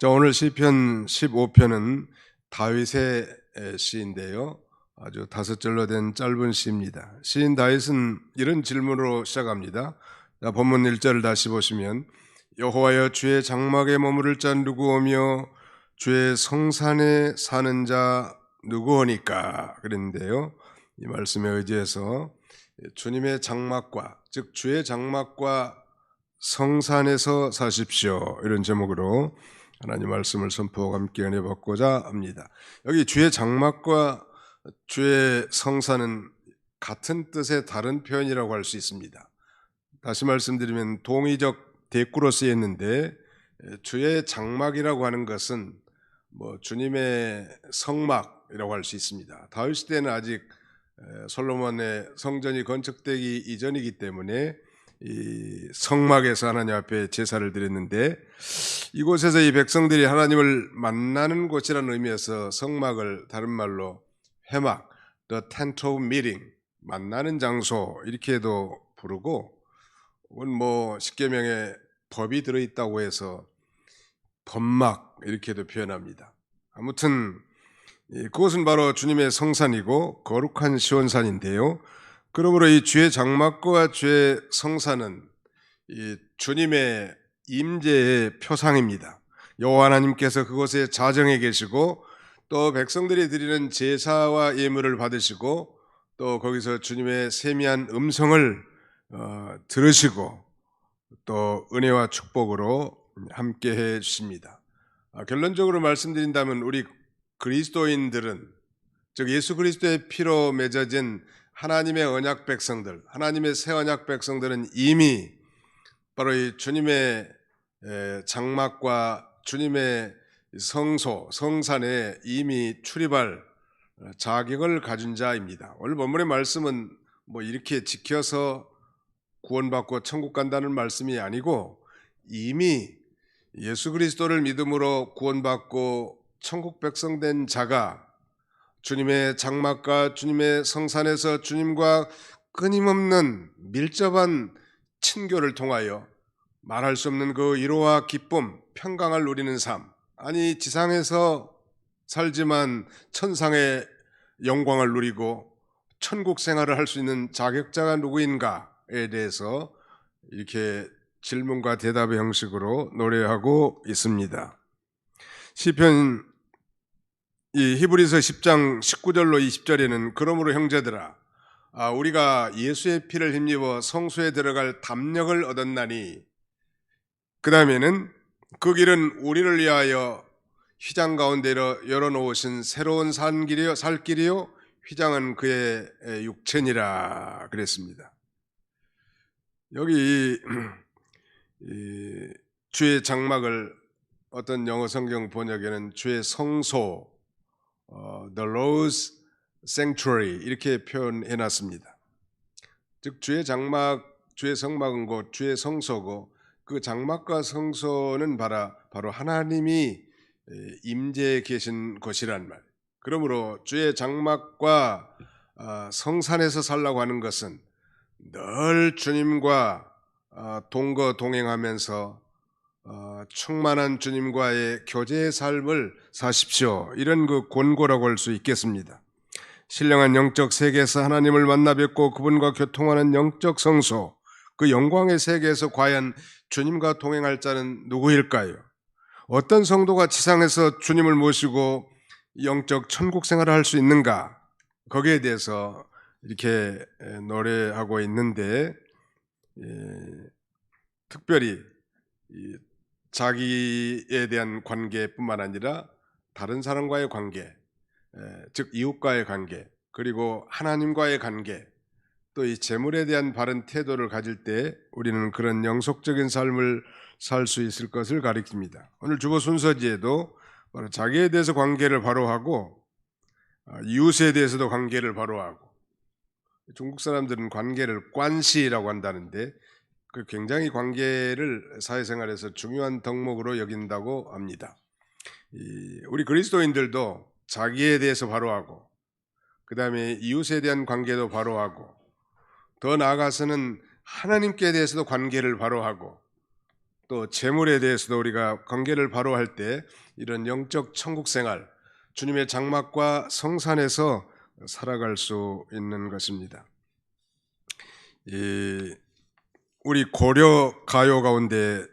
자, 오늘 시편 15편은 다윗의 시인데요. 아주 다섯 절로 된 짧은 시입니다. 시인 다윗은 이런 질문으로 시작합니다. 자, 본문 1절을 다시 보시면 여호와여 주의 장막에 머무를 자 누구오며 주의 성산에 사는 자 누구오니까 그랬는데요. 이 말씀에 의지해서 주님의 장막과 즉 주의 장막과 성산에서 사십시오 이런 제목으로 하나님 말씀을 선포하고 함께 은혜 받고자 합니다. 여기 주의 장막과 주의 성산은 같은 뜻의 다른 표현이라고 할 수 있습니다. 다시 말씀드리면 동의적 대꾸로 쓰였는데 주의 장막이라고 하는 것은 주님의 성막이라고 할 수 있습니다. 다윗 시대는 아직 솔로몬의 성전이 건축되기 이전이기 때문에 이 성막에서 하나님 앞에 제사를 드렸는데 이곳에서 이 백성들이 하나님을 만나는 곳이라는 의미에서 성막을 다른 말로 회막, the tent of meeting, 만나는 장소 이렇게도 부르고, 혹은 십계명에 법이 들어있다고 해서 법막 이렇게도 표현합니다. 아무튼 그것은 바로 주님의 성산이고 거룩한 시온산인데요. 그러므로 이 주의 장막과 주의 성산은 이 주님의 임재의 표상입니다. 여호와 하나님께서 그곳에 자정해 계시고 또 백성들이 드리는 제사와 예물을 받으시고 또 거기서 주님의 세미한 음성을 들으시고 또 은혜와 축복으로 함께해 주십니다. 결론적으로 말씀드린다면 우리 그리스도인들은 즉 예수 그리스도의 피로 맺어진 하나님의 언약 백성들, 하나님의 새 언약 백성들은 이미 바로 이 주님의 장막과 주님의 성소, 성산에 이미 출입할 자격을 가진 자입니다. 오늘 본문의 말씀은 이렇게 지켜서 구원받고 천국 간다는 말씀이 아니고 이미 예수 그리스도를 믿음으로 구원받고 천국 백성 된 자가 주님의 장막과 주님의 성산에서 주님과 끊임없는 밀접한 친교를 통하여 말할 수 없는 그 위로와 기쁨, 평강을 누리는 삶, 아니 지상에서 살지만 천상의 영광을 누리고 천국 생활을 할 수 있는 자격자가 누구인가에 대해서 이렇게 질문과 대답의 형식으로 노래하고 있습니다. 시편 이 히브리서 10장 19절로 20절에는 그러므로 형제들아 우리가 예수의 피를 힘입어 성소에 들어갈 담력을 얻었나니 그 다음에는 그 길은 우리를 위하여 휘장 가운데로 열어놓으신 새로운 살 길이요 휘장은 그의 육체니라 그랬습니다. 여기 주의 장막을 어떤 영어 성경 번역에는 주의 성소 The Lord's Sanctuary 이렇게 표현해 놨습니다. 즉 주의 장막, 주의 성막은 곧 주의 성소고 그 장막과 성소는 바로 하나님이 임재해 계신 곳이란 말. 그러므로 주의 장막과 성산에서 살라고 하는 것은 늘 주님과 동거동행하면서 충만한 주님과의 교제의 삶을 사십시오. 이런 그 권고라고 할 수 있겠습니다. 신령한 영적 세계에서 하나님을 만나 뵙고 그분과 교통하는 영적 성소, 그 영광의 세계에서 과연 주님과 동행할 자는 누구일까요? 어떤 성도가 지상에서 주님을 모시고 영적 천국 생활을 할 수 있는가? 거기에 대해서 이렇게 노래하고 있는데 특별히 자기에 대한 관계뿐만 아니라 다른 사람과의 관계, 즉 이웃과의 관계, 그리고 하나님과의 관계, 또 이 재물에 대한 바른 태도를 가질 때 우리는 그런 영속적인 삶을 살 수 있을 것을 가리킵니다. 오늘 주보 순서지에도 바로 자기에 대해서 관계를 바로 하고 이웃에 대해서도 관계를 바로 하고, 중국 사람들은 관계를 관시라고 한다는데 그 굉장히 관계를 사회생활에서 중요한 덕목으로 여긴다고 합니다. 우리 그리스도인들도 자기에 대해서 바로하고 그 다음에 이웃에 대한 관계도 바로하고 더 나아가서는 하나님께 대해서도 관계를 바로하고 또 재물에 대해서도 우리가 관계를 바로 할 때 이런 영적 천국 생활, 주님의 장막과 성산에서 살아갈 수 있는 것입니다. 우리 고려 가요 가운데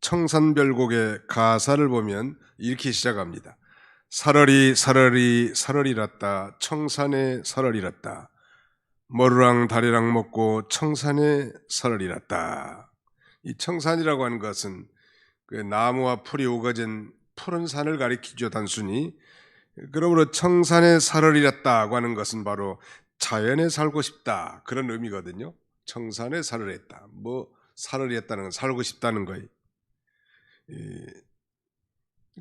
청산별곡의 가사를 보면 이렇게 시작합니다. 사러리 사러리 사러리랐다 청산에 사러리랐다 머루랑 다리랑 먹고 청산에 사러리랐다. 이 청산이라고 하는 것은 그 나무와 풀이 우거진 푸른 산을 가리키죠. 단순히. 그러므로 청산에 사러리랐다고 하는 것은 바로 자연에 살고 싶다 그런 의미거든요. 청산에 사러리했다. 뭐 사러리했다는 건 살고 싶다는 거예요.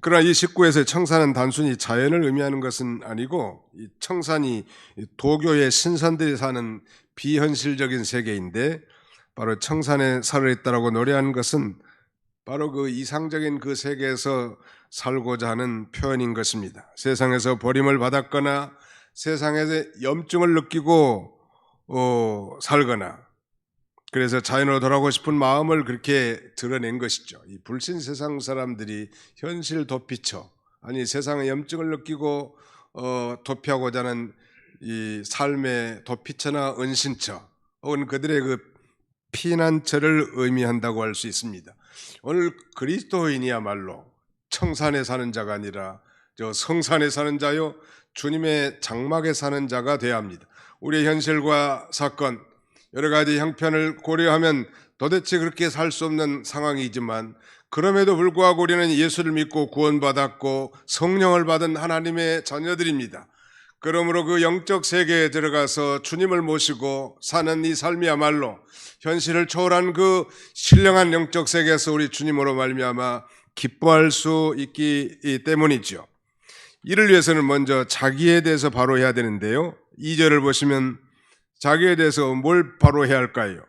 그러나 이 19에서 청산은 단순히 자연을 의미하는 것은 아니고 이 청산이 도교의 신선들이 사는 비현실적인 세계인데 바로 청산에 사러리했다라고 노래하는 것은 바로 그 이상적인 그 세계에서 살고자 하는 표현인 것입니다. 세상에서 버림을 받았거나 세상에서 염증을 느끼고 살거나 그래서 자연으로 돌아가고 싶은 마음을 그렇게 드러낸 것이죠. 이 불신 세상 사람들이 현실 도피처 아니 세상의 염증을 느끼고 도피하고자 하는 이 삶의 도피처나 은신처 혹은 그들의 그 피난처를 의미한다고 할 수 있습니다. 오늘 그리스도인이야말로 청산에 사는 자가 아니라 저 성산에 사는 자요 주님의 장막에 사는 자가 되어야 합니다. 우리의 현실과 사건 여러 가지 형편을 고려하면 도대체 그렇게 살 수 없는 상황이지만 그럼에도 불구하고 우리는 예수를 믿고 구원받았고 성령을 받은 하나님의 자녀들입니다. 그러므로 그 영적 세계에 들어가서 주님을 모시고 사는 이 삶이야말로 현실을 초월한 그 신령한 영적 세계에서 우리 주님으로 말미암아 기뻐할 수 있기 때문이죠. 이를 위해서는 먼저 자기에 대해서 바로 해야 되는데요. 2절을 보시면 자기에 대해서 뭘 바로 해야 할까요?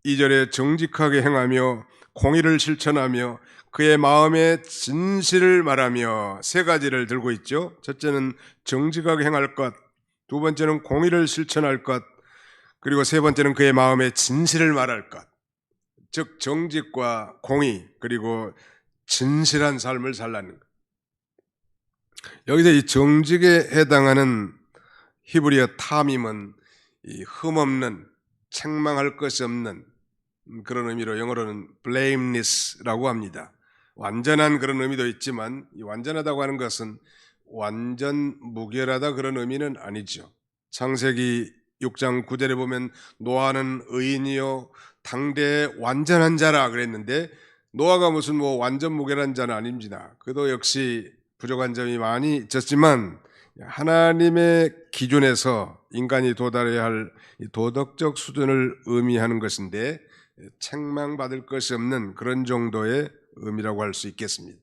2절에 정직하게 행하며 공의를 실천하며 그의 마음에 진실을 말하며 세 가지를 들고 있죠. 첫째는 정직하게 행할 것, 두 번째는 공의를 실천할 것, 그리고 세 번째는 그의 마음에 진실을 말할 것. 즉 정직과 공의 그리고 진실한 삶을 살라는 것. 여기서 이 정직에 해당하는 히브리어 탐임은 이 흠없는 책망할 것이 없는 그런 의미로 영어로는 blameless라고 합니다. 완전한 그런 의미도 있지만 이 완전하다고 하는 것은 완전 무결하다 그런 의미는 아니죠. 창세기 6장 9절에 보면 노아는 의인이요 당대의 완전한 자라 그랬는데 노아가 무슨 뭐 완전 무결한 자는 아닙니다. 그도 역시 부족한 점이 많이 있었지만 하나님의 기준에서 인간이 도달해야 할 도덕적 수준을 의미하는 것인데 책망받을 것이 없는 그런 정도의 의미라고 할 수 있겠습니다.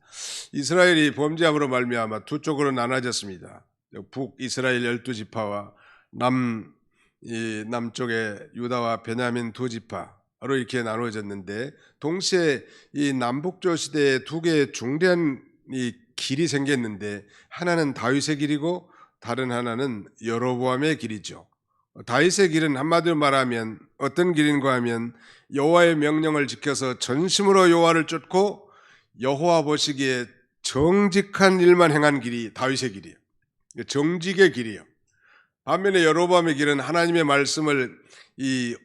이스라엘이 범죄함으로 말미암아 두 쪽으로 나눠졌습니다. 북이스라엘 12지파와 남쪽의 유다와 베냐민 두 지파로 이렇게 나눠졌는데 동시에 이 남북조 시대에 두 개의 중대한 이 길이 생겼는데 하나는 다윗의 길이고 다른 하나는 여로보암의 길이죠. 다윗의 길은 한마디로 말하면 어떤 길인가 하면 여호와의 명령을 지켜서 전심으로 여호와를 쫓고 여호와 보시기에 정직한 일만 행한 길이 다윗의 길이에요. 정직의 길이에요. 반면에 여로보암의 길은 하나님의 말씀을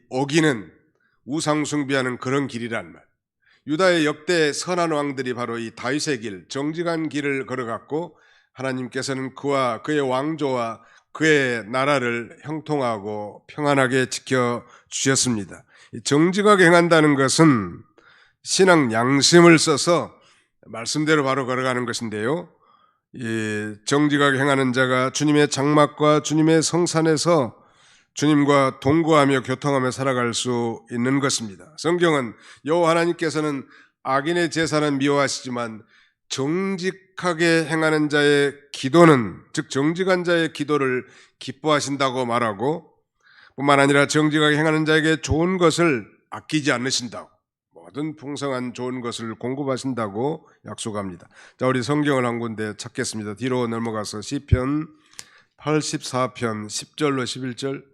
어기는 우상 숭배하는 그런 길이란 말. 유다의 역대 선한 왕들이 바로 이 다윗의 길, 정직한 길을 걸어갔고 하나님께서는 그와 그의 왕조와 그의 나라를 형통하고 평안하게 지켜주셨습니다. 정직하게 행한다는 것은 신앙 양심을 써서 말씀대로 바로 걸어가는 것인데요. 정직하게 행하는 자가 주님의 장막과 주님의 성산에서 주님과 동거하며 교통하며 살아갈 수 있는 것입니다. 성경은 여호와 하나님께서는 악인의 제사는 미워하시지만 정직하게 행하는 자의 기도는 즉 정직한 자의 기도를 기뻐하신다고 말하고 뿐만 아니라 정직하게 행하는 자에게 좋은 것을 아끼지 않으신다고 모든 풍성한 좋은 것을 공급하신다고 약속합니다. 자, 우리 성경을 한 군데 찾겠습니다. 뒤로 넘어가서 시편 84편 10절로 11절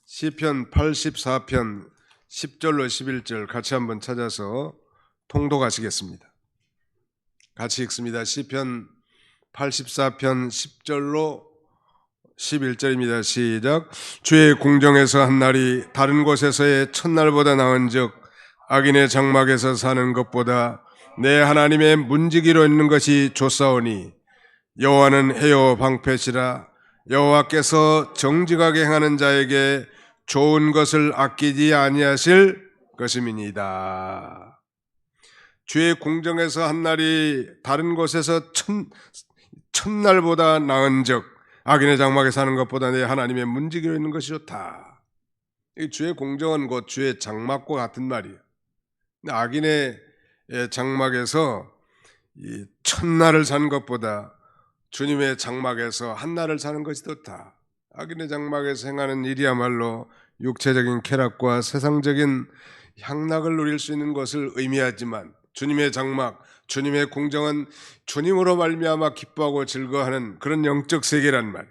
시편 84편 10절로 11절 같이 한번 찾아서 통독하시겠습니다. 같이 읽습니다. 시편 84편 10절로 11절입니다. 시작. 주의 궁정에서 한 날이 다른 곳에서의 첫날보다 나은즉 악인의 장막에서 사는 것보다 내 하나님의 문지기로 있는 것이 좋사오니 여호와는 해요 방패시라. 여호와께서 정직하게 행하는 자에게 좋은 것을 아끼지 아니하실 것임이니이다. 주의 궁정에서 한 날이 다른 곳에서 첫날보다 나은즉 악인의 장막에 사는 것보다 내 하나님의 문지기로 있는 것이 좋다. 이 주의 궁정은 곧 주의 장막과 같은 말이에요. 악인의 장막에서 이 첫날을 사는 것보다 주님의 장막에서 한날을 사는 것이 좋다. 악인의 장막에서 행하는 일이야말로 육체적인 쾌락과 세상적인 향락을 누릴 수 있는 것을 의미하지만 주님의 장막, 주님의 궁정은 주님으로 말미암아 기뻐하고 즐거워하는 그런 영적 세계란 말.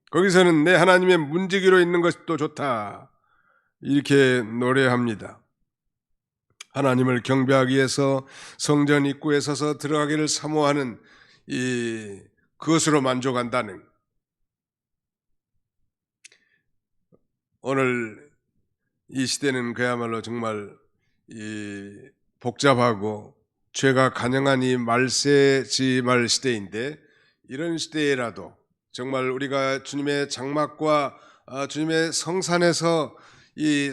거기서는 내 하나님의 문지기로 있는 것이 또 좋다. 이렇게 노래합니다. 하나님을 경배하기 위해서 성전 입구에 서서 들어가기를 사모하는 그것으로 만족한다는. 오늘 이 시대는 그야말로 정말 복잡하고 죄가 간영한 이 말세지말 시대인데, 이런 시대에라도 정말 우리가 주님의 장막과 주님의 성산에서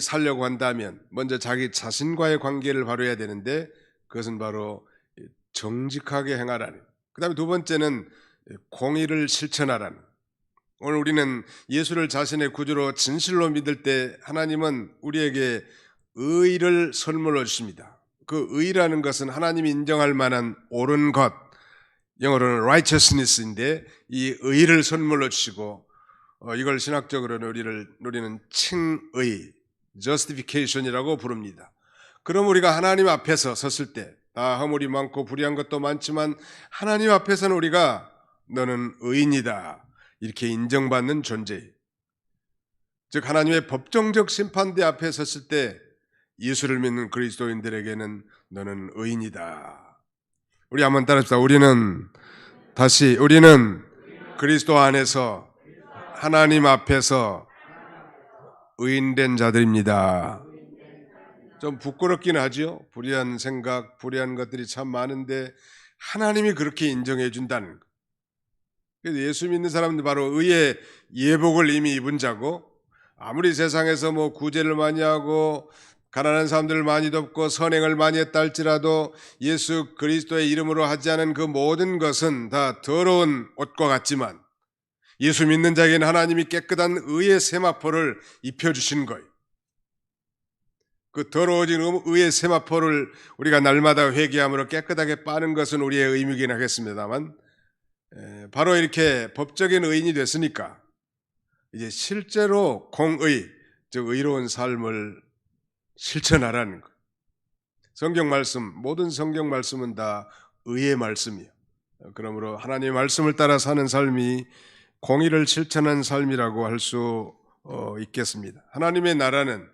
살려고 한다면 먼저 자기 자신과의 관계를 바로 해야 되는데, 그것은 바로 정직하게 행하라는. 그 다음에 두 번째는 공의를 실천하라는. 오늘 우리는 예수를 자신의 구주로 진실로 믿을 때 하나님은 우리에게 의를 선물로 주십니다. 그 의라는 것은 하나님이 인정할 만한 옳은 것, 영어로는 righteousness인데, 이 의를 선물로 주시고 이걸 신학적으로는 우리는 칭의, justification이라고 부릅니다. 그럼 우리가 하나님 앞에서 섰을 때 다 허물이 많고 불의한 것도 많지만 하나님 앞에서는 우리가 너는 의인이다 이렇게 인정받는 존재, 즉 하나님의 법정적 심판대 앞에 섰을 때 예수를 믿는 그리스도인들에게는 너는 의인이다. 우리 한번 따라합시다. 우리는 그리스도 안에서 하나님 앞에서 의인된 자들입니다. 좀 부끄럽긴 하죠. 불의한 생각, 불의한 것들이 참 많은데 하나님이 그렇게 인정해 준다는 것. 그래서 예수 믿는 사람들 바로 의의 예복을 이미 입은 자고, 아무리 세상에서 구제를 많이 하고 가난한 사람들을 많이 돕고 선행을 많이 했다 할지라도 예수 그리스도의 이름으로 하지 않은 그 모든 것은 다 더러운 옷과 같지만 예수 믿는 자에게는 하나님이 깨끗한 의의 세마포를 입혀주신 거예요. 그 더러워진 의의 세마포를 우리가 날마다 회개함으로 깨끗하게 빠는 것은 우리의 의무이긴 하겠습니다만, 바로 이렇게 법적인 의인이 됐으니까 이제 실제로 공의, 즉 의로운 삶을 실천하라는 것. 성경 말씀, 모든 성경 말씀은 다 의의 말씀이에요. 그러므로 하나님의 말씀을 따라 사는 삶이 공의를 실천한 삶이라고 할 수 있겠습니다. 하나님의 나라는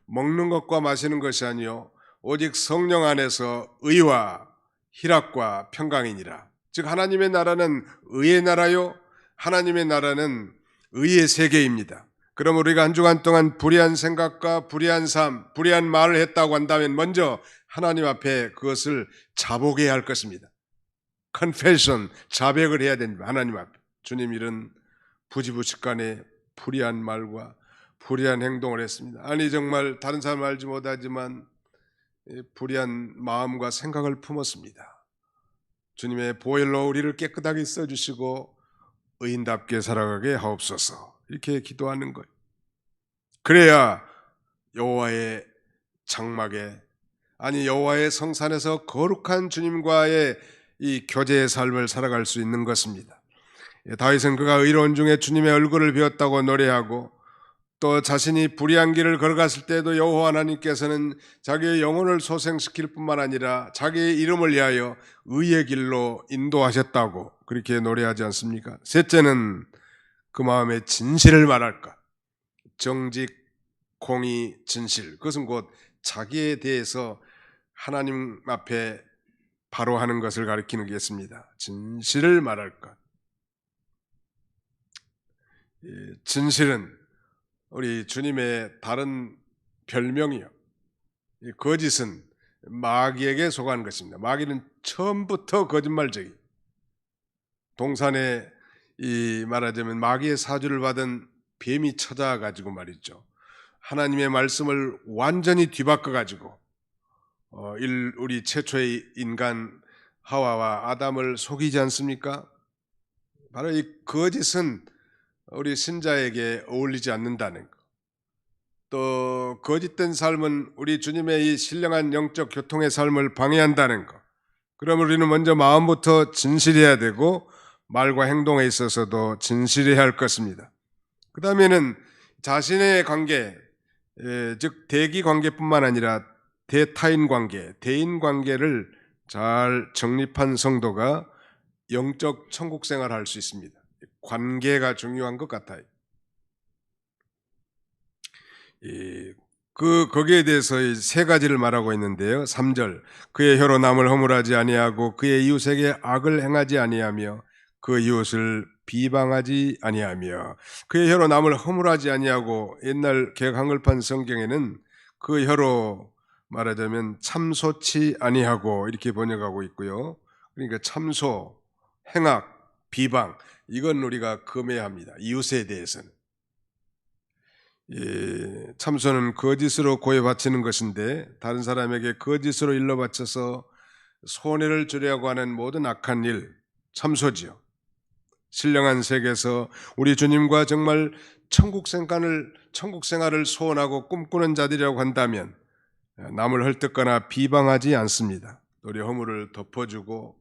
먹는 것과 마시는 것이 아니요 오직 성령 안에서 의와 희락과 평강이니라. 즉 하나님의 나라는 의의 나라요, 하나님의 나라는 의의 세계입니다. 그럼 우리가 한 주간 동안 불의한 생각과 불의한 삶, 불의한 말을 했다고 한다면 먼저 하나님 앞에 그것을 자복해야 할 것입니다. confession, 자백을 해야 됩니다. 하나님 앞에. 주님, 이런 부지부식간에 불의한 말과 불의한 행동을 했습니다. 아니 정말 다른 사람 알지 못하지만 불의한 마음과 생각을 품었습니다. 주님의 보혈로 우리를 깨끗하게 써주시고 의인답게 살아가게 하옵소서. 이렇게 기도하는 거예요. 그래야 여호와의 장막에, 여호와의 성산에서 거룩한 주님과의 이 교제의 삶을 살아갈 수 있는 것입니다. 다윗은 그가 의로운 중에 주님의 얼굴을 배웠다고 노래하고, 또 자신이 불의한 길을 걸어갔을 때도 여호와 하나님께서는 자기의 영혼을 소생시킬 뿐만 아니라 자기의 이름을 위하여 의의 길로 인도하셨다고 그렇게 노래하지 않습니까? 셋째는 그 마음의 진실을 말할까. 정직, 공의, 진실. 그것은 곧 자기에 대해서 하나님 앞에 바로 하는 것을 가리키는 것입니다. 진실을 말할 것. 진실은 우리 주님의 다른 별명이요. 거짓은 마귀에게 속한 것입니다. 마귀는 처음부터 거짓말쟁이. 동산에 말하자면 마귀의 사주를 받은 뱀이 찾아가지고 말이죠. 하나님의 말씀을 완전히 뒤바꿔가지고 우리 최초의 인간 하와와 아담을 속이지 않습니까? 바로 이 거짓은 우리 신자에게 어울리지 않는다는 것. 또 거짓된 삶은 우리 주님의 이 신령한 영적 교통의 삶을 방해한다는 것. 그럼 우리는 먼저 마음부터 진실해야 되고 말과 행동에 있어서도 진실해야 할 것입니다. 그 다음에는 자신의 관계, 즉 대기 관계뿐만 아니라 대타인 관계, 대인 관계를 잘 정립한 성도가 영적 천국 생활을 할 수 있습니다. 관계가 중요한 것 같아요. 거기에 대해서 세 가지를 말하고 있는데요. 3절, 그의 혀로 남을 허물하지 아니하고 그의 이웃에게 악을 행하지 아니하며 그 이웃을 비방하지 아니하며. 그의 혀로 남을 허물하지 아니하고, 옛날 개역 한글판 성경에는 그 혀로 말하자면 참소치 아니하고 이렇게 번역하고 있고요. 그러니까 참소, 행악, 비방, 이건 우리가 금해야 합니다. 이웃에 대해서는. 참소는 거짓으로 고해 바치는 것인데, 다른 사람에게 거짓으로 일러 바쳐서 손해를 주려고 하는 모든 악한 일, 참소지요. 신령한 세계에서 우리 주님과 정말 천국 생활을 소원하고 꿈꾸는 자들이라고 한다면 남을 헐뜯거나 비방하지 않습니다. 우리 허물을 덮어주고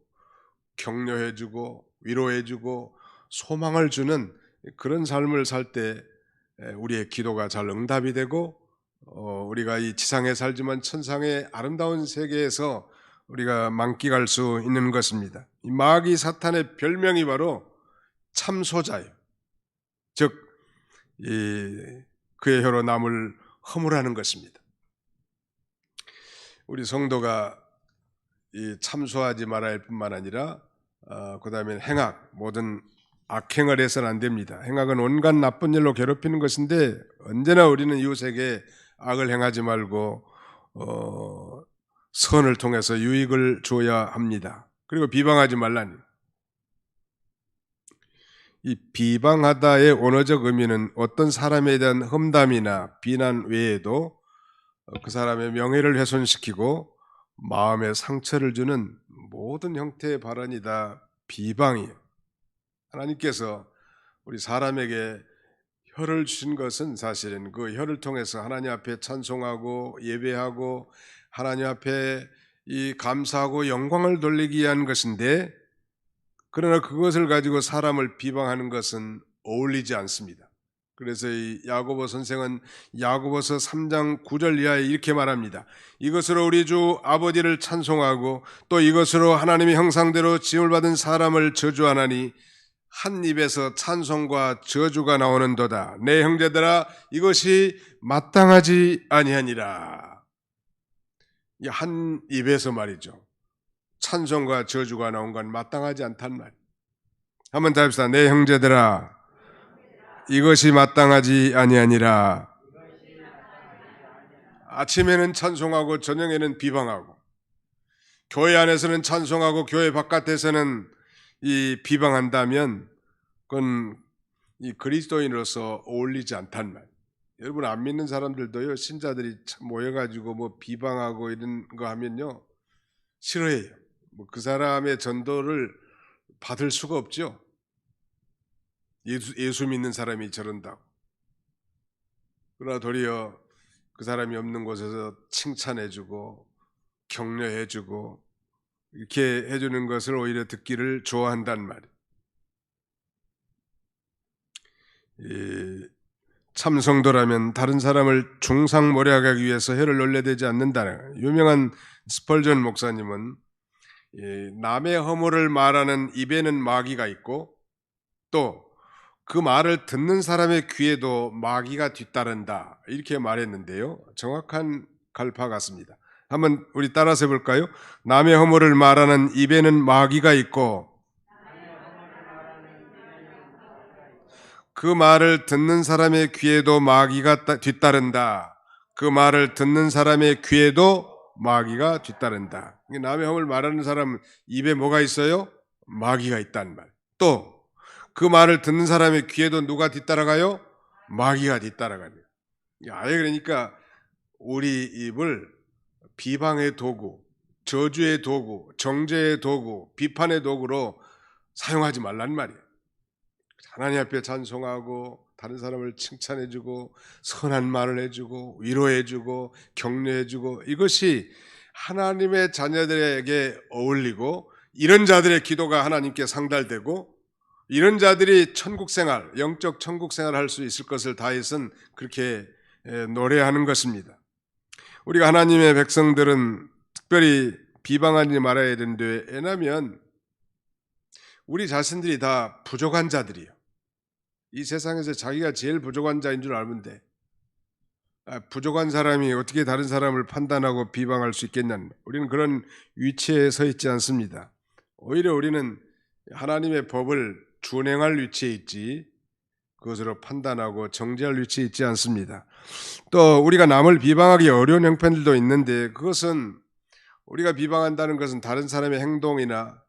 격려해주고 위로해주고 소망을 주는 그런 삶을 살 때 우리의 기도가 잘 응답이 되고, 우리가 이 지상에 살지만 천상의 아름다운 세계에서 우리가 만끽할 수 있는 것입니다. 이 마귀 사탄의 별명이 바로 참소자예요. 즉 그의 혀로 남을 허물하는 것입니다. 우리 성도가 참소하지 말아야 할 뿐만 아니라 그 다음에 행악, 모든 악행을 해서는 안 됩니다. 행악은 온갖 나쁜 일로 괴롭히는 것인데, 언제나 우리는 이웃에게 악을 행하지 말고 선을 통해서 유익을 줘야 합니다. 그리고 비방하지 말라니. 이 비방하다의 원어적 의미는 어떤 사람에 대한 험담이나 비난 외에도 그 사람의 명예를 훼손시키고 마음에 상처를 주는 모든 형태의 발언이다 비방이에요. 하나님께서 우리 사람에게 혀를 주신 것은 사실은 그 혀를 통해서 하나님 앞에 찬송하고 예배하고 하나님 앞에 감사하고 영광을 돌리기 위한 것인데, 그러나 그것을 가지고 사람을 비방하는 것은 어울리지 않습니다. 그래서 이 야고보 선생은 야고보서 3장 9절 이하에 이렇게 말합니다. 이것으로 우리 주 아버지를 찬송하고 또 이것으로 하나님의 형상대로 지음을 받은 사람을 저주하나니 한 입에서 찬송과 저주가 나오는도다. 내 형제들아, 이것이 마땅하지 아니하니라. 이 한 입에서 말이죠. 찬송과 저주가 나온 건 마땅하지 않단 말. 한번 더 합시다. 내 형제들아, 이것이 마땅하지 아니하니라. 아침에는 찬송하고 저녁에는 비방하고, 교회 안에서는 찬송하고 교회 바깥에서는 비방한다면 그건 이 그리스도인으로서 어울리지 않단 말. 여러분, 안 믿는 사람들도요, 신자들이 모여가지고 뭐 비방하고 이런 거 하면요 싫어해요. 그 사람의 전도를 받을 수가 없죠. 예수 믿는 사람이 저런다고. 그러나 도리어 그 사람이 없는 곳에서 칭찬해주고 격려해주고 이렇게 해주는 것을 오히려 듣기를 좋아한단 말이에요. 참성도라면 다른 사람을 중상모략하기 위해서 혀를 놀려대지 않는다는. 유명한 스펄전 목사님은 남의 허물을 말하는 입에는 마귀가 있고 또 그 말을 듣는 사람의 귀에도 마귀가 뒤따른다, 이렇게 말했는데요. 정확한 갈파 같습니다. 한번 우리 따라서 해볼까요? 남의 허물을 말하는 입에는 마귀가 있고 그 말을 듣는 사람의 귀에도 마귀가 뒤따른다. 그 말을 듣는 사람의 귀에도 마귀가 뒤따른다. 남의 허물 말하는 사람 입에 뭐가 있어요? 마귀가 있다는 말. 또 그 말을 듣는 사람의 귀에도 누가 뒤따라가요? 마귀가 뒤따라가요. 아예 그러니까 우리 입을 비방의 도구, 저주의 도구, 정죄의 도구, 비판의 도구로 사용하지 말란 말이에요. 하나님 앞에 찬송하고 다른 사람을 칭찬해주고 선한 말을 해주고 위로해주고 격려해주고 이것이 하나님의 자녀들에게 어울리고 이런 자들의 기도가 하나님께 상달되고 이런 자들이 천국생활, 영적 천국생활을 할 수 있을 것을 다윗은 그렇게 노래하는 것입니다. 우리가 하나님의 백성들은 특별히 비방하지 말아야 되는데 왜냐하면 우리 자신들이 다 부족한 자들이에요. 이 세상에서 자기가 제일 부족한 자인 줄 알면 돼. 부족한 사람이 어떻게 다른 사람을 판단하고 비방할 수 있겠냐는 우리는 그런 위치에 서 있지 않습니다. 오히려 우리는 하나님의 법을 준행할 위치에 있지 그것으로 판단하고 정죄할 위치에 있지 않습니다. 또 우리가 남을 비방하기 어려운 형편들도 있는데 그것은 우리가 비방한다는 것은 다른 사람의 행동이나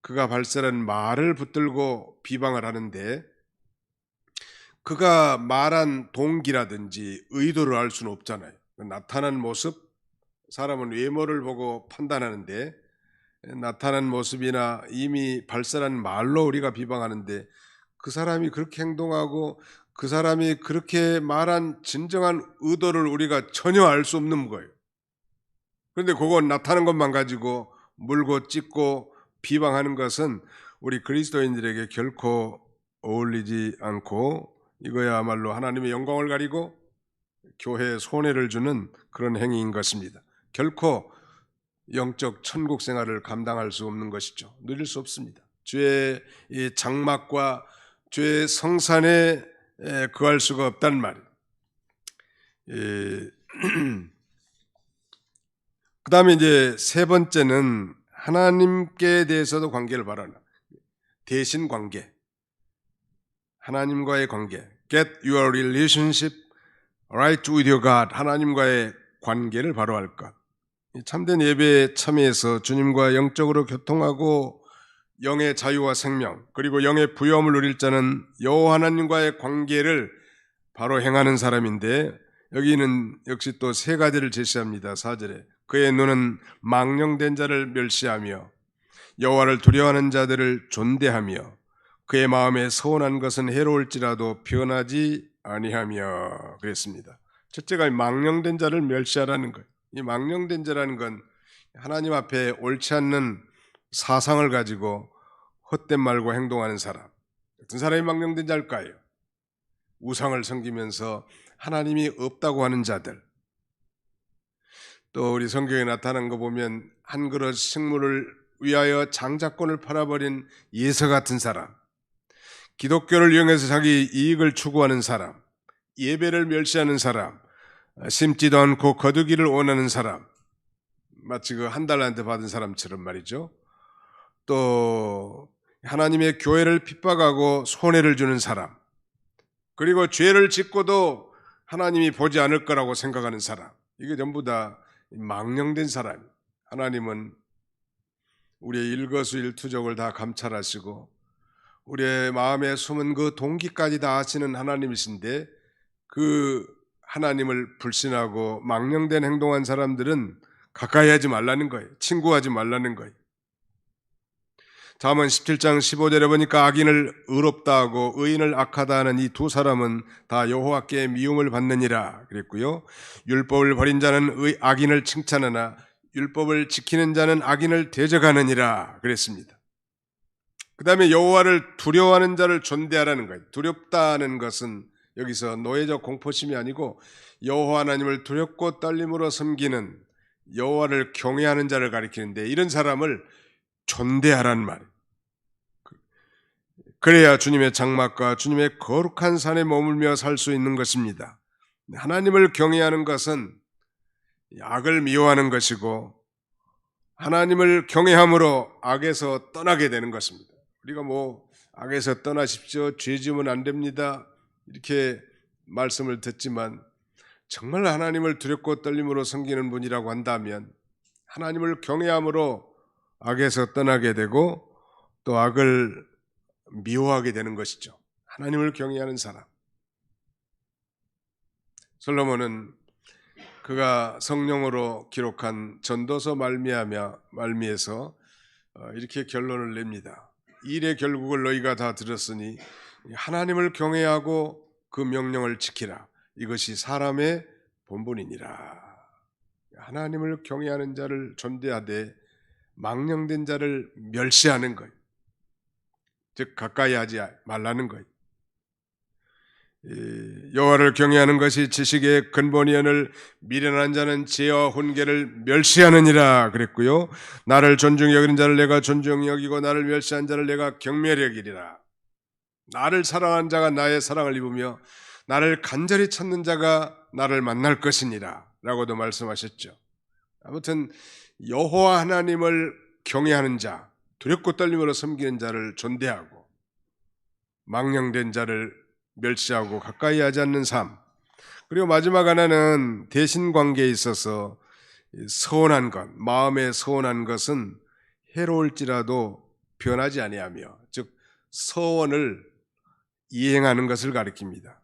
그가 발설한 말을 붙들고 비방을 하는데 그가 말한 동기라든지 의도를 알 수는 없잖아요. 나타난 모습, 사람은 외모를 보고 판단하는데 나타난 모습이나 이미 발설한 말로 우리가 비방하는데 그 사람이 그렇게 행동하고 그 사람이 그렇게 말한 진정한 의도를 우리가 전혀 알 수 없는 거예요. 그런데 그거 나타난 것만 가지고 물고 찢고 비방하는 것은 우리 그리스도인들에게 결코 어울리지 않고 이거야말로 하나님의 영광을 가리고 교회에 손해를 주는 그런 행위인 것입니다. 결코 영적 천국 생활을 감당할 수 없는 것이죠. 누릴 수 없습니다. 주의 이 장막과 주의 성산에 거할 수가 없단 말이에요. 그 다음에 이제 세 번째는 하나님께 대해서도 관계를 바라는 대신 관계. 하나님과의 관계. Get your relationship right with your God. 하나님과의 관계를 바로할 것. 참된 예배에 참여해서 주님과 영적으로 교통하고 영의 자유와 생명 그리고 영의 부여함을 누릴 자는 여호와 하나님과의 관계를 바로 행하는 사람인데 여기는 역시 또 세 가지를 제시합니다. 4절에 그의 눈은 망령된 자를 멸시하며 여호와를 두려워하는 자들을 존대하며 그의 마음에 서운한 것은 해로울지라도 변하지 아니하며 그랬습니다. 첫째가 망령된 자를 멸시하라는 거예요. 이 망령된 자라는 건 하나님 앞에 옳지 않는 사상을 가지고 헛된 말과 행동하는 사람. 어떤 사람이 망령된 자일까요? 우상을 섬기면서 하나님이 없다고 하는 자들. 또 우리 성경에 나타난 거 보면 한 그릇 식물을 위하여 장자권을 팔아버린 예서 같은 사람. 기독교를 이용해서 자기 이익을 추구하는 사람. 예배를 멸시하는 사람. 심지도 않고 거두기를 원하는 사람, 마치 그 한 달란트 받은 사람처럼 말이죠. 또 하나님의 교회를 핍박하고 손해를 주는 사람, 그리고 죄를 짓고도 하나님이 보지 않을 거라고 생각하는 사람, 이게 전부 다 망령된 사람. 하나님은 우리의 일거수일투족을 다 감찰하시고 우리의 마음에 숨은 그 동기까지 다 아시는 하나님이신데 그 하나님을 불신하고 망령된 행동한 사람들은 가까이 하지 말라는 거예요. 친구하지 말라는 거예요. 잠언 17장 15절에 보니까 악인을 의롭다 하고 의인을 악하다 하는 이 두 사람은 다 여호와께 미움을 받느니라 그랬고요. 율법을 버린 자는 악인을 칭찬하나 율법을 지키는 자는 악인을 대적하느니라 그랬습니다. 그 다음에 여호와를 두려워하는 자를 존대하라는 거예요. 두렵다는 것은 여기서 노예적 공포심이 아니고 여호와 하나님을 두렵고 떨림으로 섬기는 여호와를 경외하는 자를 가리키는데 이런 사람을 존대하라는 말이에요. 그래야 주님의 장막과 주님의 거룩한 산에 머물며 살 수 있는 것입니다. 하나님을 경외하는 것은 악을 미워하는 것이고 하나님을 경외함으로 악에서 떠나게 되는 것입니다. 우리가 뭐 악에서 떠나십시오, 죄 지으면 안 됩니다 이렇게 말씀을 듣지만 정말 하나님을 두렵고 떨림으로 섬기는 분이라고 한다면 하나님을 경외함으로 악에서 떠나게 되고 또 악을 미워하게 되는 것이죠. 하나님을 경외하는 사람. 솔로몬은 그가 성령으로 기록한 전도서 말미에서 이렇게 결론을 냅니다. 일의 결국을 너희가 다 들었으니 하나님을 경외하고 그 명령을 지키라. 이것이 사람의 본분이니라. 하나님을 경외하는 자를 존대하되 망령된 자를 멸시하는 것, 즉 가까이 하지 말라는 것. 여호와를 경외하는 것이 지식의 근본이오늘 미련한 자는 지혜와 훈계를 멸시하느니라 그랬고요. 나를 존중히 여기는 자를 내가 존중히 여기고 나를 멸시한 자를 내가 경멸히 여기리라. 나를 사랑한 자가 나의 사랑을 입으며 나를 간절히 찾는 자가 나를 만날 것이니라 라고도 말씀하셨죠. 아무튼 여호와 하나님을 경외하는 자, 두렵고 떨림으로 섬기는 자를 존대하고 망령된 자를 멸시하고 가까이 하지 않는 삶. 그리고 마지막 하나는 대신 관계에 있어서 서운한 것, 마음에 서운한 것은 해로울지라도 변하지 아니하며, 즉 서원을 이행하는 것을 가리킵니다.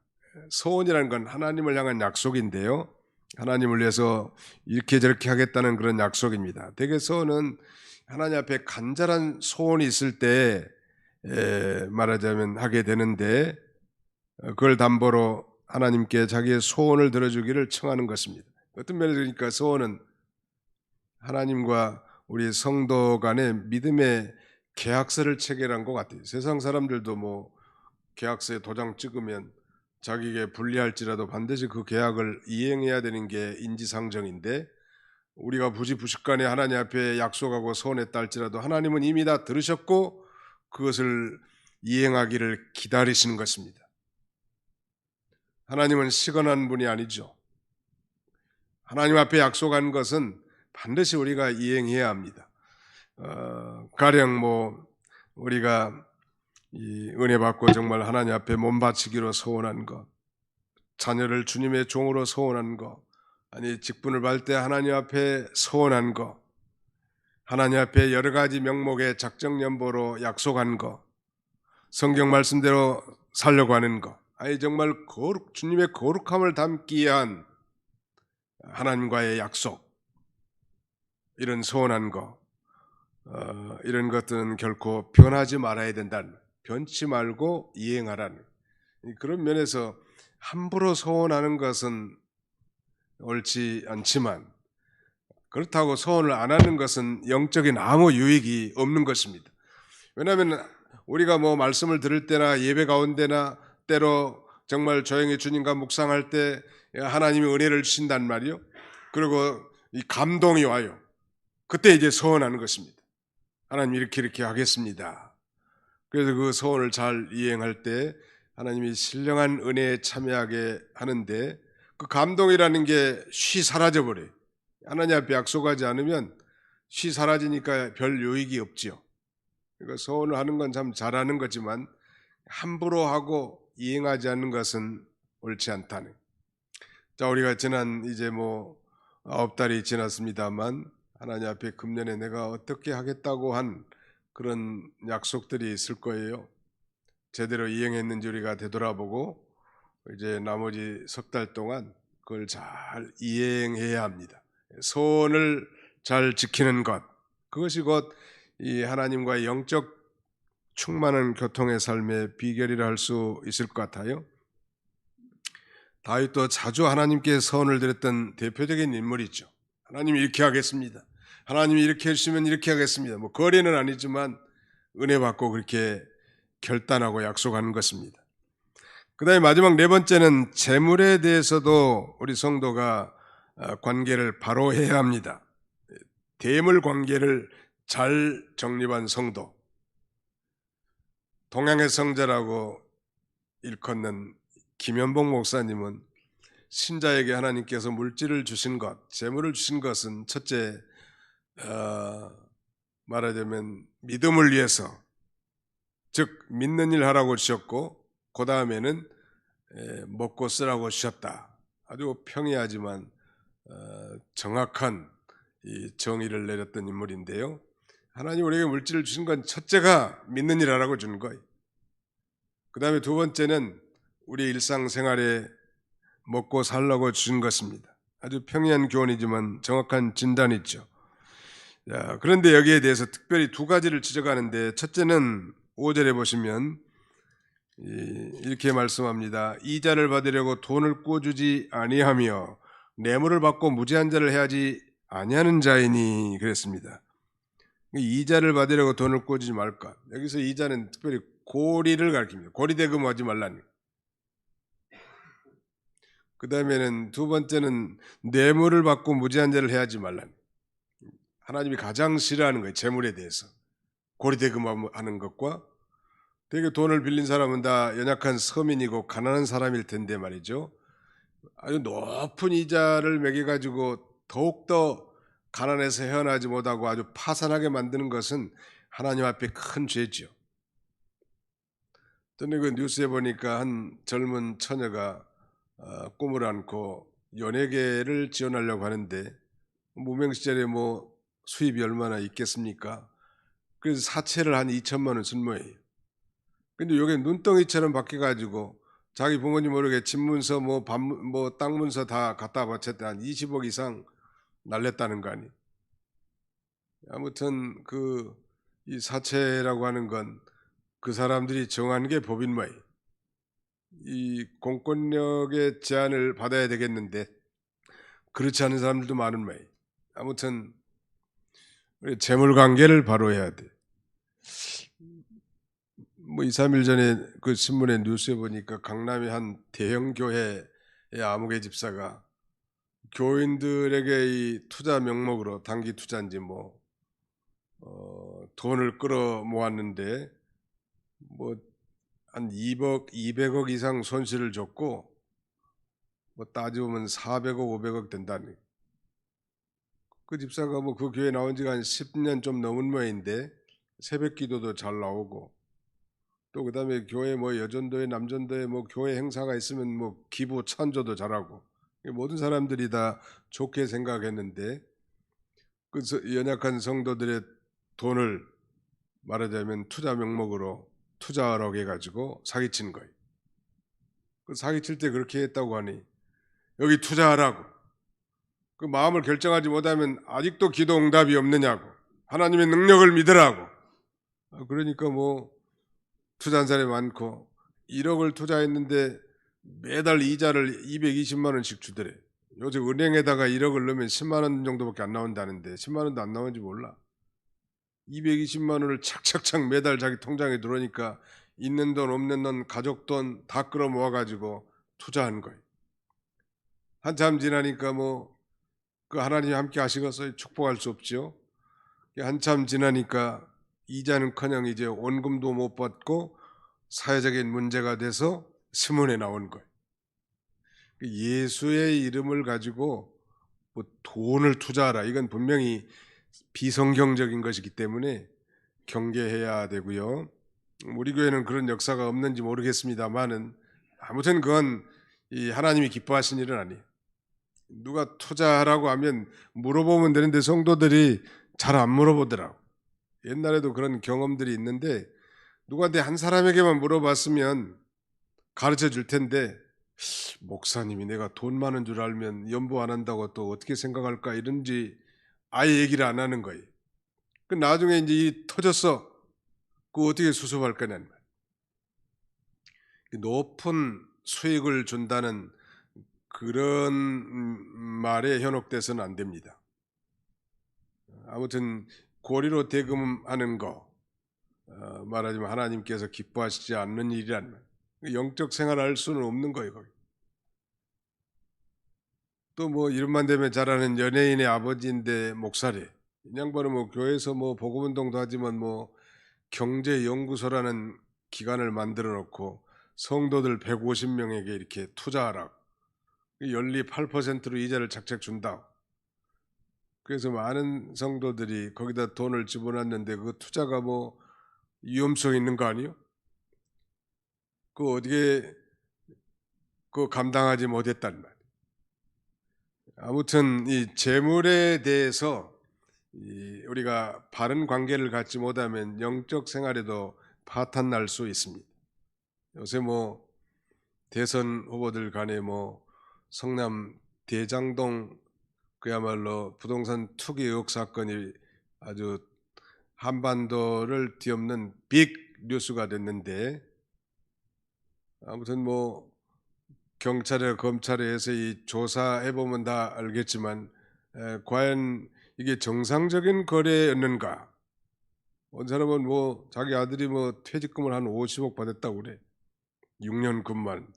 서원이라는 건 하나님을 향한 약속인데요. 하나님을 위해서 이렇게 저렇게 하겠다는 그런 약속입니다. 대개 서원은 하나님 앞에 간절한 소원이 있을 때 말하자면 하게 되는데 그걸 담보로 하나님께 자기의 소원을 들어주기를 청하는 것입니다. 어떤 면에서 그러니까 소원은 하나님과 우리 성도 간의 믿음의 계약서를 체결한 것 같아요. 세상 사람들도 뭐 계약서에 도장 찍으면 자기에게 불리할지라도 반드시 그 계약을 이행해야 되는 게 인지상정인데 우리가 부지부식간에 하나님 앞에 약속하고 소원했다 할지라도 하나님은 이미 다 들으셨고 그것을 이행하기를 기다리시는 것입니다. 하나님은 시건한 분이 아니죠. 하나님 앞에 약속한 것은 반드시 우리가 이행해야 합니다. 가령 뭐 우리가 이 은혜 받고 정말 하나님 앞에 몸 바치기로 소원한 것, 자녀를 주님의 종으로 소원한 것, 아니 직분을 받을 때 하나님 앞에 소원한 것, 하나님 앞에 여러 가지 명목의 작정연보로 약속한 것, 성경 말씀대로 살려고 하는 것, 아니 정말 주님의 거룩함을 담기 위한 하나님과의 약속, 이런 소원한 것, 이런 것들은 결코 변하지 말아야 된다는, 변치 말고 이행하라는 그런 면에서 함부로 소원하는 것은 옳지 않지만 그렇다고 소원을 안 하는 것은 영적인 아무 유익이 없는 것입니다. 왜냐하면 우리가 뭐 말씀을 들을 때나 예배 가운데나 때로 정말 조용히 주님과 묵상할 때 하나님이 은혜를 주신단 말이요. 그리고 이 감동이 와요. 그때 이제 소원하는 것입니다. 하나님 이렇게 하겠습니다. 그래서 그 소원을 잘 이행할 때 하나님이 신령한 은혜에 참여하게 하는데 그 감동이라는 게 쉬 사라져버려요. 하나님 앞에 약속하지 않으면 쉬 사라지니까 별 유익이 없지요. 그러니까 소원을 하는 건 참 잘하는 거지만 함부로 하고 이행하지 않는 것은 옳지 않다는. 자, 우리가 지난 이제 뭐 9달이 지났습니다만 하나님 앞에 금년에 내가 어떻게 하겠다고 한 그런 약속들이 있을 거예요. 제대로 이행했는지 우리가 되돌아보고 이제 나머지 석 달 동안 그걸 잘 이행해야 합니다. 소원을 잘 지키는 것, 그것이 곧 이 하나님과의 영적 충만한 교통의 삶의 비결이라 할 수 있을 것 같아요. 다윗도 자주 하나님께 소원을 드렸던 대표적인 인물이죠. 하나님이 이렇게 하겠습니다. 하나님이 이렇게 해주시면 이렇게 하겠습니다. 뭐 거래는 아니지만 은혜 받고 그렇게 결단하고 약속하는 것입니다. 그 다음에 마지막 네 번째는 재물에 대해서도 우리 성도가 관계를 바로 해야 합니다. 대물 관계를 잘 정립한 성도. 동양의 성자라고 일컫는 김현복 목사님은 신자에게 하나님께서 물질을 주신 것, 재물을 주신 것은 첫째 말하자면 믿음을 위해서, 즉 믿는 일 하라고 주셨고, 그 다음에는 먹고 쓰라고 주셨다. 아주 평이하지만 정확한 이 정의를 내렸던 인물인데요. 하나님 우리에게 물질을 주신 건 첫째가 믿는 일 하라고 주는 거예요. 그 다음에 두 번째는 우리 일상생활에 먹고 살라고 주신 것입니다. 아주 평이한 교훈이지만 정확한 진단이죠. 자, 그런데 여기에 대해서 특별히 두 가지를 지적하는데, 첫째는 5절에 보시면 이렇게 말씀합니다. 이자를 받으려고 돈을 꾸주지 아니하며 뇌물을 받고 무죄한 자를 해하지 아니하는 자이니 그랬습니다. 이자를 받으려고 돈을 꾸주지 말까. 여기서 이자는 특별히 고리를 가리킵니다. 고리대금하지 말라니. 그 다음에는 두 번째는 뇌물을 받고 무죄한 자를 해하지 말라니. 하나님이 가장 싫어하는 거예요. 재물에 대해서. 고리대금하는 것과, 되게 돈을 빌린 사람은 다 연약한 서민이고 가난한 사람일 텐데 말이죠. 아주 높은 이자를 매겨가지고 더욱더 가난해서 헤어나지 못하고 아주 파산하게 만드는 것은 하나님 앞에 큰 죄지요. 전에 그 뉴스에 보니까 한 젊은 처녀가 꿈을 안고 연예계를 지원하려고 하는데, 무명 시절에 뭐 수입이 얼마나 있겠습니까? 그래서 사채를 한 2천만 원 쓴 모양이에요. 근데 이게 눈덩이처럼 바뀌어가지고 자기 부모님 모르게 집문서 뭐 땅 문서 다 갖다 바쳤대 한 20억 이상 날렸다는 거 아니. 아무튼 이 사채라고 하는 건 그 사람들이 정한 게 법인 모양. 이 공권력의 제한을 받아야 되겠는데 그렇지 않은 사람들도 많은 모양. 아무튼 우리 재물 관계를 바로 해야 돼. 뭐 2, 3일 전에 그 신문에 뉴스에 보니까 강남의 한 대형 교회의 아무개 집사가 교인들에게 이 투자 명목으로 단기 투자인지 돈을 끌어 모았는데 뭐 한 200억 이상 손실을 줬고, 뭐 따져보면 400억, 500억 된다니. 그 집사가 뭐 그 교회 나온 지가 한 10년 좀 넘은 모양인데 새벽 기도도 잘 나오고, 또 그다음에 교회 뭐 여전도회 남전도회 뭐 교회 행사가 있으면 뭐 기부 찬조도 잘하고, 모든 사람들이 다 좋게 생각했는데 그 연약한 성도들의 돈을 말하자면 투자 명목으로 투자하라고 해가지고 사기친 거예요. 그 사기칠 때 그렇게 했다고 하니 여기 투자하라고. 그 마음을 결정하지 못하면 아직도 기도 응답이 없느냐고. 하나님의 능력을 믿으라고. 그러니까 뭐 투자한 사람이 많고 1억을 투자했는데 매달 이자를 220만 원씩 주더래. 요즘 은행에다가 1억을 넣으면 10만 원 정도밖에 안 나온다는데 10만 원도 안 나오는지 몰라. 220만 원을 착착착 매달 자기 통장에 들어오니까 있는 돈 없는 돈 가족 돈 다 끌어 모아가지고 투자한 거예요. 한참 지나니까 뭐 그 하나님이 함께 하시고서 축복할 수 없죠. 한참 지나니까 이자는커녕 이제 원금도 못 받고 사회적인 문제가 돼서 신문에 나온 거예요. 예수의 이름을 가지고 뭐 돈을 투자하라, 이건 분명히 비성경적인 것이기 때문에 경계해야 되고요. 우리 교회는 그런 역사가 없는지 모르겠습니다만은 아무튼 그건 이 하나님이 기뻐하신 일은 아니에요. 누가 투자하라고 하면 물어보면 되는데 성도들이 잘 안 물어보더라고. 옛날에도 그런 경험들이 있는데 누구한테 한 사람에게만 물어봤으면 가르쳐 줄 텐데, 목사님이 내가 돈 많은 줄 알면 연보 안 한다고 또 어떻게 생각할까 이런지 아예 얘기를 안 하는 거예요. 그 나중에 이제 이 터졌어. 그거 어떻게 수습할 거냐는 거예요. 높은 수익을 준다는 그런 말에 현혹돼서는 안 됩니다. 아무튼 고리로 대금하는 거, 말하자면 하나님께서 기뻐하시지 않는 일이란 말. 영적 생활을 할 수는 없는 거예요. 거기. 또 뭐 이름만 되면 잘하는 연예인의 아버지인데 목사래. 이 양반은 뭐 교회에서 뭐 복음운동도 하지만 뭐 경제연구소라는 기관을 만들어 놓고 성도들 150명에게 이렇게 투자하라고. 연리 8%로 이자를 착착 준다. 그래서 많은 성도들이 거기다 돈을 집어넣는데 그 투자가 뭐 위험성 있는 거 아니요? 그 어떻게 그 감당하지 못했단 말이에요. 아무튼 이 재물에 대해서 우리가 바른 관계를 갖지 못하면 영적 생활에도 파탄 날 수 있습니다. 요새 뭐 대선 후보들 간에 뭐 성남 대장동 그야말로 부동산 투기 의혹 사건이 아주 한반도를 뒤엎는 빅 뉴스가 됐는데, 아무튼 뭐 경찰에 검찰에 해서 이 조사해 보면 다 알겠지만 과연 이게 정상적인 거래였는가? 어느 사람은 뭐 자기 아들이 뭐 퇴직금을 한 50억 받았다고 그래. 6년 근무하는데.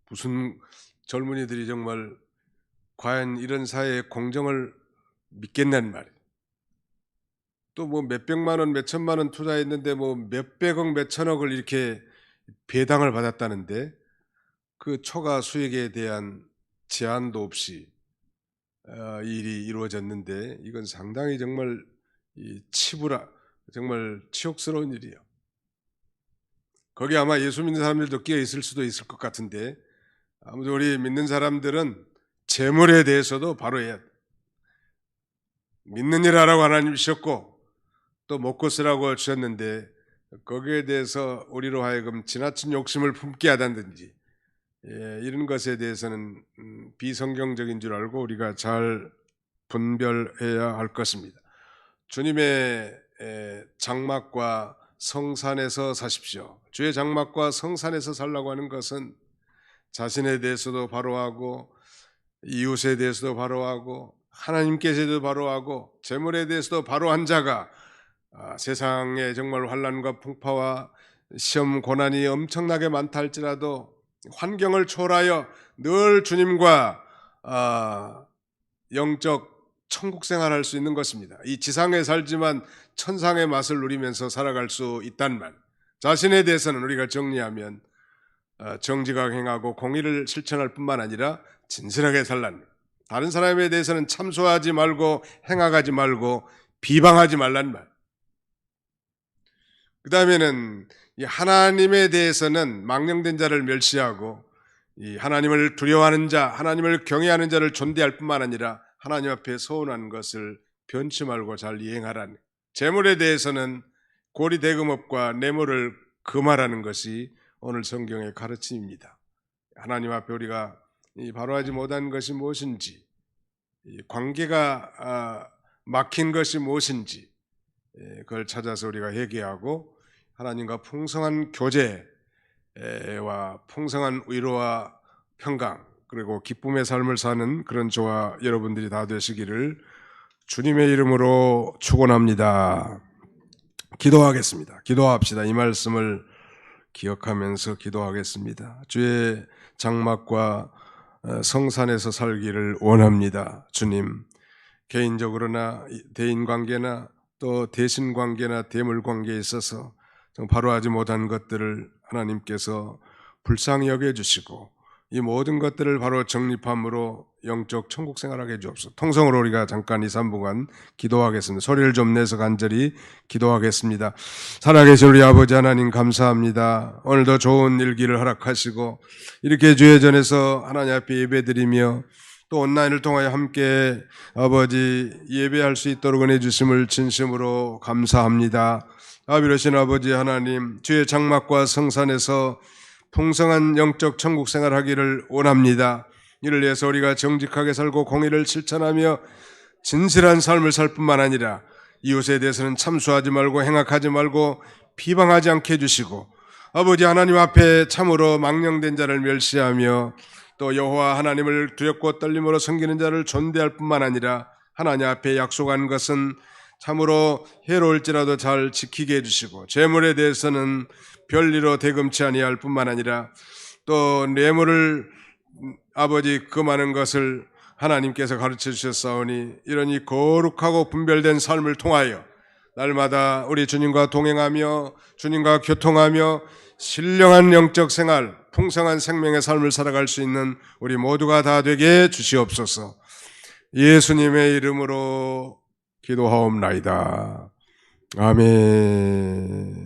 무슨 젊은이들이 정말 과연 이런 사회의 공정을 믿겠냐는 말이에요. 또 뭐 몇백만 원, 몇천만 원 투자했는데 뭐 몇백억, 몇천억을 이렇게 배당을 받았다는데 그 초과 수익에 대한 제한도 없이 일이 이루어졌는데, 이건 상당히 정말 정말 치욕스러운 일이에요. 거기 아마 예수 믿는 사람들도 끼어 있을 수도 있을 것 같은데, 아무튼 우리 믿는 사람들은 재물에 대해서도 바로 해야 돼. 믿는 일 하라고 하나님 주셨고 또 먹고 쓰라고 주셨는데 거기에 대해서 우리로 하여금 지나친 욕심을 품게 하다든지 이런 것에 대해서는 비성경적인 줄 알고 우리가 잘 분별해야 할 것입니다. 주님의 장막과 성산에서 사십시오. 주의 장막과 성산에서 살라고 하는 것은 자신에 대해서도 바로하고 이웃에 대해서도 바로하고 하나님께서도 바로하고 재물에 대해서도 바로한 자가 세상에 정말 환난과 풍파와 시험 고난이 엄청나게 많다 할지라도 환경을 초월하여 늘 주님과 영적 천국 생활할 수 있는 것입니다. 이 지상에 살지만 천상의 맛을 누리면서 살아갈 수 있단 말. 자신에 대해서는 우리가 정리하면 정직하게 행하고 공의를 실천할 뿐만 아니라 진실하게 살라는, 다른 사람에 대해서는 참소하지 말고 행악하지 말고 비방하지 말란 말. 그 다음에는 하나님에 대해서는 망령된 자를 멸시하고 이 하나님을 두려워하는 자, 하나님을 경외하는 자를 존대할 뿐만 아니라 하나님 앞에 서운한 것을 변치 말고 잘 이행하라는, 재물에 대해서는 고리대금업과 뇌물을 금하라는 것이 오늘 성경의 가르침입니다. 하나님 앞에 우리가 바로하지 못한 것이 무엇인지, 관계가 막힌 것이 무엇인지 그걸 찾아서 우리가 회개하고 하나님과 풍성한 교제와 풍성한 위로와 평강 그리고 기쁨의 삶을 사는 그런 저와 여러분들이 다 되시기를 주님의 이름으로 축원합니다. 기도하겠습니다. 기도합시다. 이 말씀을 기억하면서 기도하겠습니다. 주의 장막과 성산에서 살기를 원합니다. 주님, 개인적으로나 대인관계나 또 대신관계나 대물관계에 있어서 바로하지 못한 것들을 하나님께서 불쌍히 여겨주시고 이 모든 것들을 바로 정립함으로 영적 천국 생활하게 해주옵소서. 통성으로 우리가 잠깐 2, 3분간 기도하겠습니다. 소리를 좀 내서 간절히 기도하겠습니다. 살아계신 우리 아버지 하나님 감사합니다. 오늘도 좋은 일기를 허락하시고 이렇게 주의 전에서 하나님 앞에 예배드리며 또 온라인을 통하여 함께 아버지 예배할 수 있도록 은혜 주심을 진심으로 감사합니다. 아비로신 아버지 하나님, 주의 장막과 성산에서 풍성한 영적 천국 생활하기를 원합니다. 이를 위해서 우리가 정직하게 살고 공의를 실천하며 진실한 삶을 살 뿐만 아니라 이웃에 대해서는 참수하지 말고 행악하지 말고 비방하지 않게 해주시고 아버지 하나님 앞에 참으로 망령된 자를 멸시하며 또 여호와 하나님을 두렵고 떨림으로 섬기는 자를 존대할 뿐만 아니라 하나님 앞에 약속한 것은 참으로 해로울지라도 잘 지키게 해주시고 재물에 대해서는 별리로 대금치 아니할 뿐만 아니라 또 뇌물을 아버지 금하는 것을 하나님께서 가르쳐 주셨사오니 이러니 거룩하고 분별된 삶을 통하여 날마다 우리 주님과 동행하며 주님과 교통하며 신령한 영적 생활, 풍성한 생명의 삶을 살아갈 수 있는 우리 모두가 다 되게 주시옵소서. 예수님의 이름으로 기도하옵나이다. 아멘.